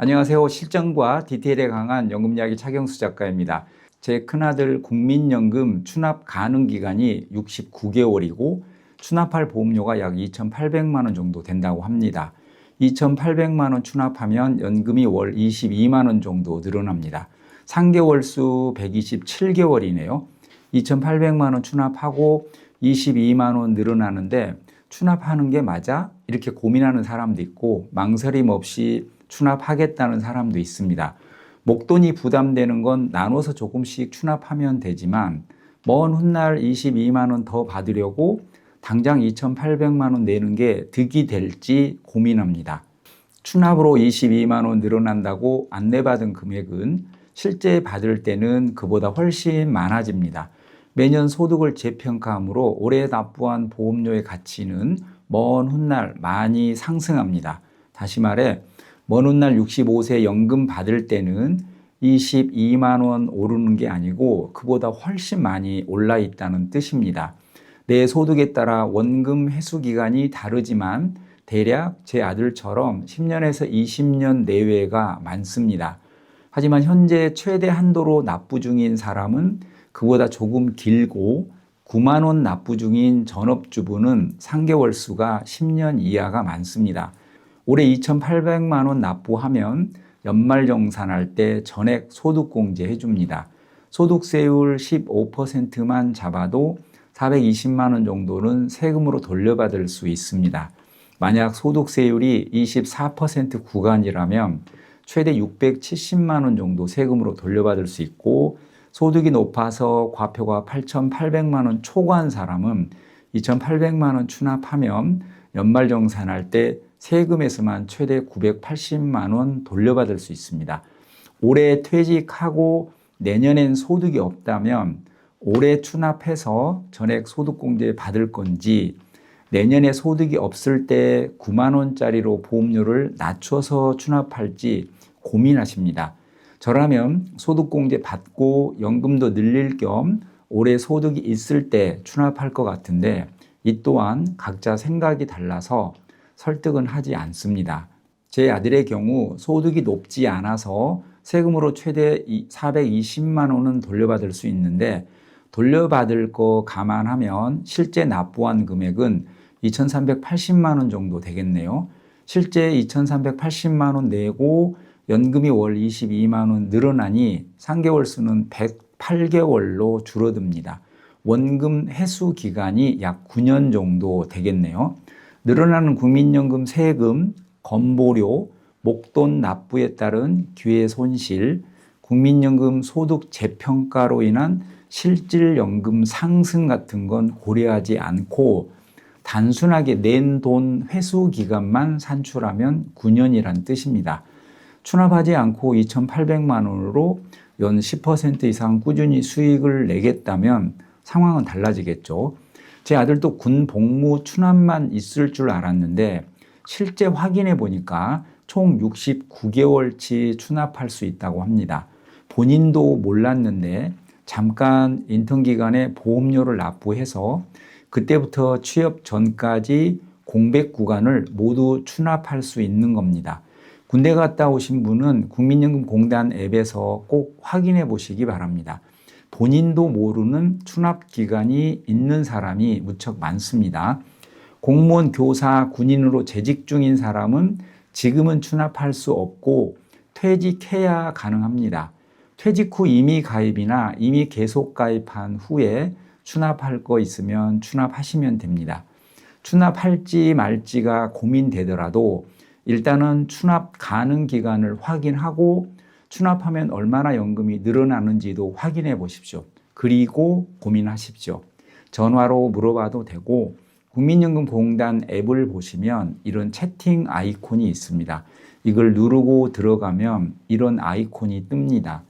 안녕하세요. 실전과 디테일에 강한 연금 이야기 차경수 작가입니다. 제 큰아들 국민연금 추납 가능 기간이 69개월이고 추납할 보험료가 약 2,800만 원 정도 된다고 합니다. 2,800만 원 추납하면 연금이 월 22만 원 정도 늘어납니다. 3개월 수 127개월이네요. 2,800만 원 추납하고 22만 원 늘어나는데 추납하는 게 맞아? 이렇게 고민하는 사람도 있고 망설임 없이 추납하겠다는 사람도 있습니다. 목돈이 부담되는 건 나눠서 조금씩 추납하면 되지만 먼 훗날 22만 원 더 받으려고 당장 2,800만 원 내는 게 득이 될지 고민합니다. 추납으로 22만 원 늘어난다고 안내받은 금액은 실제 받을 때는 그보다 훨씬 많아집니다. 매년 소득을 재평가하므로 올해 납부한 보험료의 가치는 먼 훗날 많이 상승합니다. 다시 말해 먼 훗날 65세 연금 받을 때는 22만 원 오르는 게 아니고 그보다 훨씬 많이 올라 있다는 뜻입니다. 내 소득에 따라 원금 회수 기간이 다르지만 대략 제 아들처럼 10년에서 20년 내외가 많습니다. 하지만 현재 최대 한도로 납부 중인 사람은 그보다 조금 길고 9만 원 납부 중인 전업주부는 3개월 수가 10년 이하가 많습니다. 올해 2,800만 원 납부하면 연말정산할 때 전액 소득공제 해줍니다. 소득세율 15%만 잡아도 420만 원 정도는 세금으로 돌려받을 수 있습니다. 만약 소득세율이 24% 구간이라면 최대 670만 원 정도 세금으로 돌려받을 수 있고 소득이 높아서 과표가 8,800만 원 초과한 사람은 2,800만 원 추납하면 연말정산할 때 세금에서만 최대 980만 원 돌려받을 수 있습니다. 올해 퇴직하고 내년엔 소득이 없다면 올해 추납해서 전액 소득공제 받을 건지 내년에 소득이 없을 때 9만 원짜리로 보험료를 낮춰서 추납할지 고민하십니다. 저라면 소득공제 받고 연금도 늘릴 겸 올해 소득이 있을 때 추납할 것 같은데 이 또한 각자 생각이 달라서 설득은 하지 않습니다. 제 아들의 경우 소득이 높지 않아서 세금으로 최대 420만 원은 돌려받을 수 있는데 돌려받을 거 감안하면 실제 납부한 금액은 2,380만 원 정도 되겠네요. 실제 2,380만 원 내고 연금이 월 22만 원 늘어나니 3개월 수는 108개월로 줄어듭니다. 원금 회수 기간이 약 9년 정도 되겠네요. 늘어나는 국민연금 세금, 건보료, 목돈 납부에 따른 기회 손실, 국민연금 소득 재평가로 인한 실질연금 상승 같은 건 고려하지 않고 단순하게 낸 돈 회수 기간만 산출하면 9년이란 뜻입니다. 추납하지 않고 2,800만 원으로 연 10% 이상 꾸준히 수익을 내겠다면 상황은 달라지겠죠. 제 아들도 군 복무 추납만 있을 줄 알았는데 실제 확인해 보니까 총 69개월치 추납할 수 있다고 합니다. 본인도 몰랐는데 잠깐 인턴 기간에 보험료를 납부해서 그때부터 취업 전까지 공백 구간을 모두 추납할 수 있는 겁니다. 군대 갔다 오신 분은 국민연금공단 앱에서 꼭 확인해 보시기 바랍니다. 본인도 모르는 추납 기간이 있는 사람이 무척 많습니다. 공무원, 교사, 군인으로 재직 중인 사람은 지금은 추납할 수 없고 퇴직해야 가능합니다. 퇴직 후 임의 가입이나 임의 계속 가입한 후에 추납할 거 있으면 추납하시면 됩니다. 추납할지 말지가 고민되더라도 일단은 추납 가능 기간을 확인하고 추납하면 얼마나 연금이 늘어나는지도 확인해 보십시오. 그리고 고민하십시오. 전화로 물어봐도 되고 국민연금공단 앱을 보시면 이런 채팅 아이콘이 있습니다. 이걸 누르고 들어가면 이런 아이콘이 뜹니다.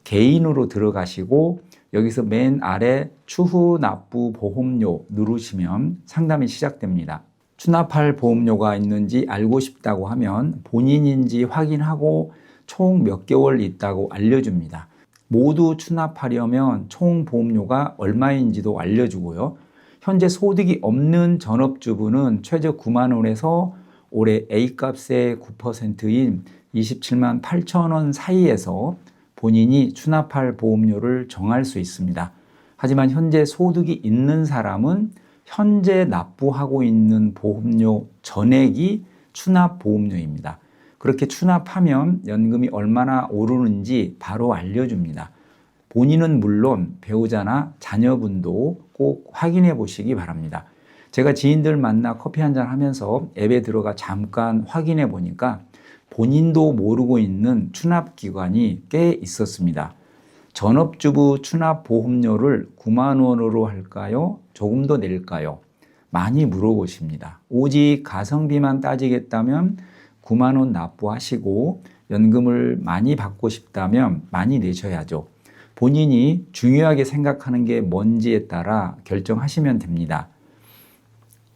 개인으로 들어가시고 여기서 맨 아래 추후 납부 보험료 누르시면 상담이 시작됩니다. 추납할 보험료가 있는지 알고 싶다고 하면 본인인지 확인하고 총 몇 개월 있다고 알려줍니다. 모두 추납하려면 총 보험료가 얼마인지도 알려주고요. 현재 소득이 없는 전업주부는 최저 9만 원에서 올해 A값의 9%인 27만 8천 원 사이에서 본인이 추납할 보험료를 정할 수 있습니다. 하지만 현재 소득이 있는 사람은 현재 납부하고 있는 보험료 전액이 추납 보험료입니다. 그렇게 추납하면 연금이 얼마나 오르는지 바로 알려줍니다. 본인은 물론 배우자나 자녀분도 꼭 확인해 보시기 바랍니다. 제가 지인들 만나 커피 한잔 하면서 앱에 들어가 잠깐 확인해 보니까 본인도 모르고 있는 추납 기간이 꽤 있었습니다. 전업주부 추납 보험료를 9만 원으로 할까요? 조금 더 낼까요? 많이 물어보십니다. 오직 가성비만 따지겠다면 9만 원 납부하시고 연금을 많이 받고 싶다면 많이 내셔야죠. 본인이 중요하게 생각하는 게 뭔지에 따라 결정하시면 됩니다.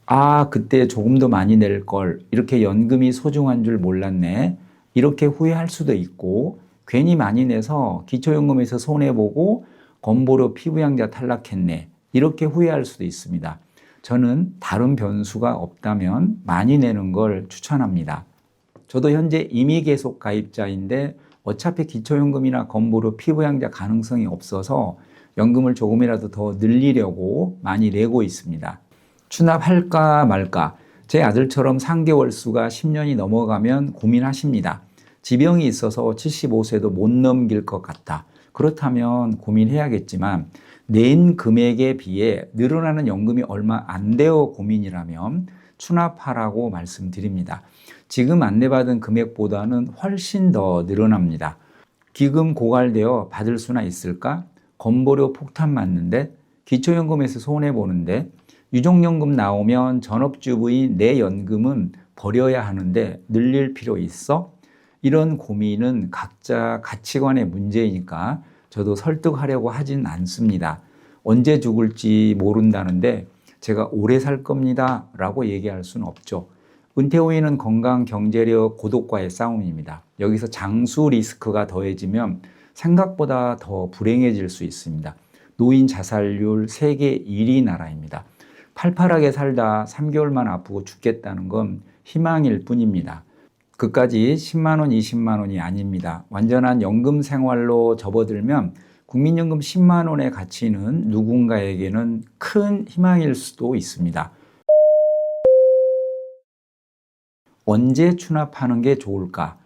아, 그때 조금 더 많이 낼 걸. 이렇게 연금이 소중한 줄 몰랐네. 이렇게 후회할 수도 있고, 괜히 많이 내서 기초연금에서 손해보고 건보료 피부양자 탈락했네. 이렇게 후회할 수도 있습니다. 저는 다른 변수가 없다면 많이 내는 걸 추천합니다. 저도 현재 임의 계속 가입자인데 어차피 기초연금이나 건보료 피부양자 가능성이 없어서 연금을 조금이라도 더 늘리려고 많이 내고 있습니다. 추납할까 말까. 제 아들처럼 상계월수가 10년이 넘어가면 고민하십니다. 지병이 있어서 75세도 못 넘길 것 같다. 그렇다면 고민해야겠지만 낸 금액에 비해 늘어나는 연금이 얼마 안 되어 고민이라면 추납하라고 말씀드립니다. 지금 안내받은 금액보다는 훨씬 더 늘어납니다. 기금 고갈되어 받을 수나 있을까? 건보료 폭탄 맞는데? 기초연금에서 손해보는데? 유족연금 나오면 전업주부인 내 연금은 버려야 하는데 늘릴 필요 있어? 이런 고민은 각자 가치관의 문제이니까 저도 설득하려고 하진 않습니다. 언제 죽을지 모른다는데 제가 오래 살 겁니다 라고 얘기할 수는 없죠. 은퇴 후에는 건강, 경제력, 고독과의 싸움입니다. 여기서 장수 리스크가 더해지면 생각보다 더 불행해질 수 있습니다. 노인 자살률 세계 1위 나라입니다. 팔팔하게 살다 3개월만 아프고 죽겠다는 건 희망일 뿐입니다. 그까지 10만 원, 20만 원이 아닙니다. 완전한 연금 생활로 접어들면 국민연금 10만 원의 가치는 누군가에게는 큰 희망일 수도 있습니다. 언제 추납하는 게 좋을까?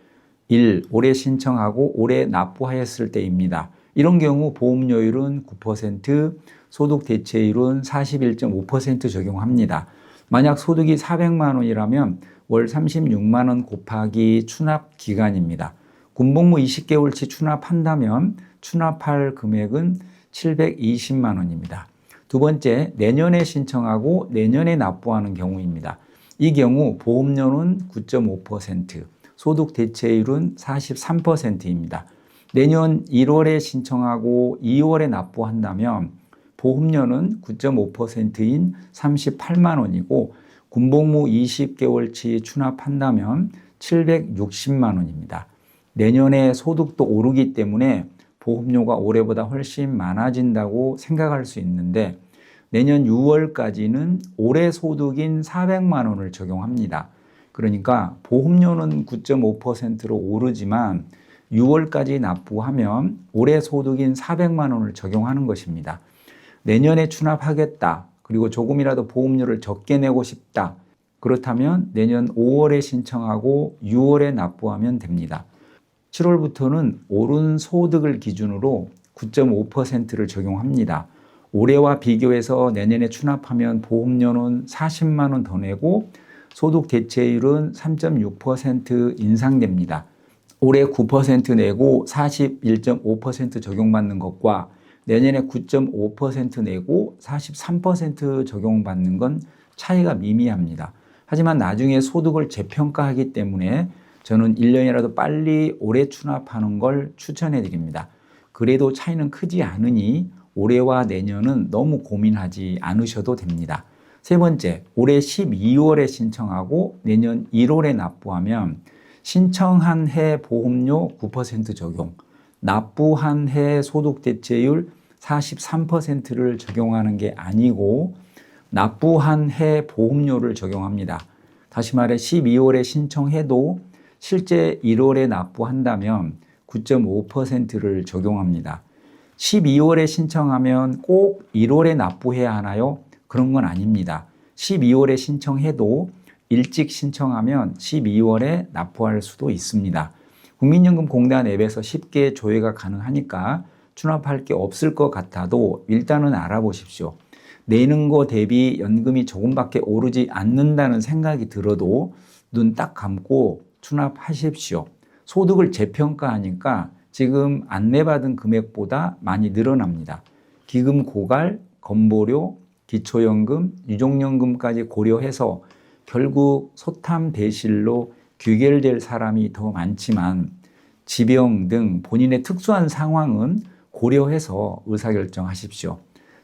1. 올해 신청하고 올해 납부하였을 때입니다. 이런 경우 보험료율은 9%, 소득 대체율은 41.5% 적용합니다. 만약 소득이 400만 원이라면 월 36만 원 곱하기 추납 기간입니다. 군복무 20개월치 추납한다면 추납할 금액은 720만 원입니다. 두 번째, 내년에 신청하고 내년에 납부하는 경우입니다. 이 경우 보험료는 9.5%, 소득 대체율은 43%입니다. 내년 1월에 신청하고 2월에 납부한다면 보험료는 9.5%인 38만 원이고 군복무 20개월치 추납한다면 760만 원입니다. 내년에 소득도 오르기 때문에 보험료가 올해보다 훨씬 많아진다고 생각할 수 있는데 내년 6월까지는 올해 소득인 400만 원을 적용합니다. 그러니까 보험료는 9.5%로 오르지만 6월까지 납부하면 올해 소득인 400만 원을 적용하는 것입니다. 내년에 추납하겠다. 그리고 조금이라도 보험료를 적게 내고 싶다. 그렇다면 내년 5월에 신청하고 6월에 납부하면 됩니다. 7월부터는 오른 소득을 기준으로 9.5%를 적용합니다. 올해와 비교해서 내년에 추납하면 보험료는 40만 원 더 내고 소득 대체율은 3.6% 인상됩니다. 올해 9% 내고 41.5% 적용받는 것과 내년에 9.5% 내고 43% 적용받는 건 차이가 미미합니다. 하지만 나중에 소득을 재평가하기 때문에 저는 1년이라도 빨리 올해 추납하는 걸 추천해 드립니다. 그래도 차이는 크지 않으니 올해와 내년은 너무 고민하지 않으셔도 됩니다. 세 번째, 올해 12월에 신청하고 내년 1월에 납부하면 신청한 해 보험료 9% 적용, 납부한 해 소득 대체율 43%를 적용하는 게 아니고 납부한 해 보험료를 적용합니다. 다시 말해 12월에 신청해도 실제 1월에 납부한다면 9.5%를 적용합니다. 12월에 신청하면 꼭 1월에 납부해야 하나요? 그런 건 아닙니다. 12월에 신청해도 일찍 신청하면 12월에 납부할 수도 있습니다. 국민연금공단 앱에서 쉽게 조회가 가능하니까 추납할 게 없을 것 같아도 일단은 알아보십시오. 내는 거 대비 연금이 조금밖에 오르지 않는다는 생각이 들어도 눈 딱 감고 추납하십시오. 소득을 재평가하니까 지금 안내받은 금액보다 많이 늘어납니다. 기금 고갈, 건보료, 기초연금, 유족연금까지 고려해서 결국 소탐 대실로 귀결될 사람이 더 많지만 지병 등 본인의 특수한 상황은 고려해서 의사결정하십시오.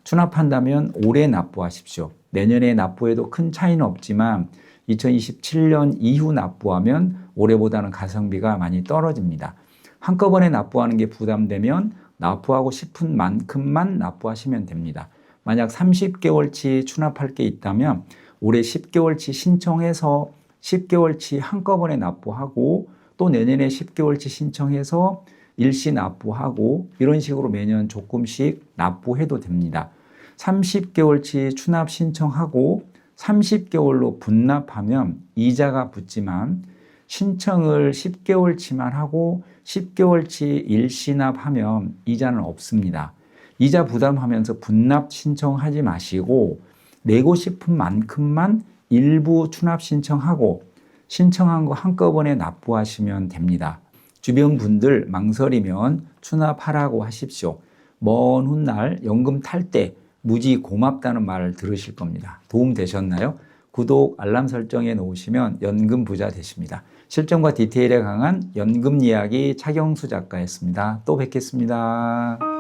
추납한다면 올해 납부하십시오. 내년에 납부해도 큰 차이는 없지만 2027년 이후 납부하면 올해보다는 가성비가 많이 떨어집니다. 한꺼번에 납부하는 게 부담되면 납부하고 싶은 만큼만 납부하시면 됩니다. 만약 30개월치 추납할 게 있다면 올해 10개월치 신청해서 10개월치 한꺼번에 납부하고 또 내년에 10개월치 신청해서 일시 납부하고 이런 식으로 매년 조금씩 납부해도 됩니다. 30개월치 추납 신청하고 30개월로 분납하면 이자가 붙지만 신청을 10개월치만 하고 10개월치 일시납하면 이자는 없습니다. 이자 부담하면서 분납 신청하지 마시고 내고 싶은 만큼만 일부 추납 신청하고 신청한 거 한꺼번에 납부하시면 됩니다. 주변 분들 망설이면 추납하라고 하십시오. 먼 훗날 연금 탈 때 무지 고맙다는 말을 들으실 겁니다. 도움 되셨나요? 구독, 알람 설정해 놓으시면 연금 부자 되십니다. 실전과 디테일에 강한 연금 이야기 차경수 작가였습니다. 또 뵙겠습니다.